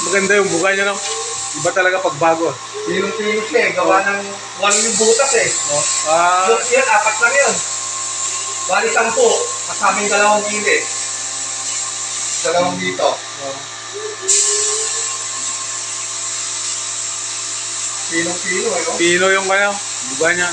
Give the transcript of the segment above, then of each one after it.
maganda yung buga niya, no? Iba talaga pagbago. Pilong-pilong siya eh. Gawa ng walo yung butas eh. Oh. Ah, Yun, apat lang yun. Bali 10. Kasaming 2 gilid. 2 dito. Pilong-pilo eh. Oh. pino yung ano, buga niya.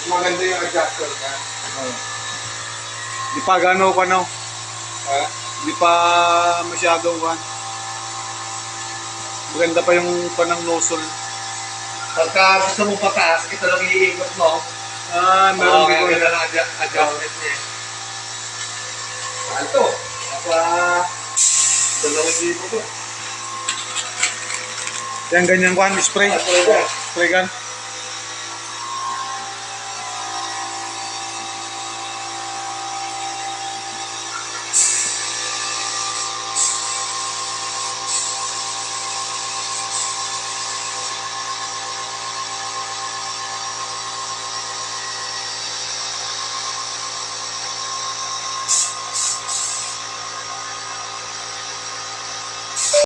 Maganda yung adjuster ka. Di pa gano ka, no? Ha? Di pa masyadong kan. Maganda pa yung panang nozzle. Pagka gusto mo pataas, ito lang iikot mo. Ah, meron din ko. Kaya lang adjustment niya. Ito. Apa 2,000 to. Yan ganyan kan, spray. Spray gun. Spray gun.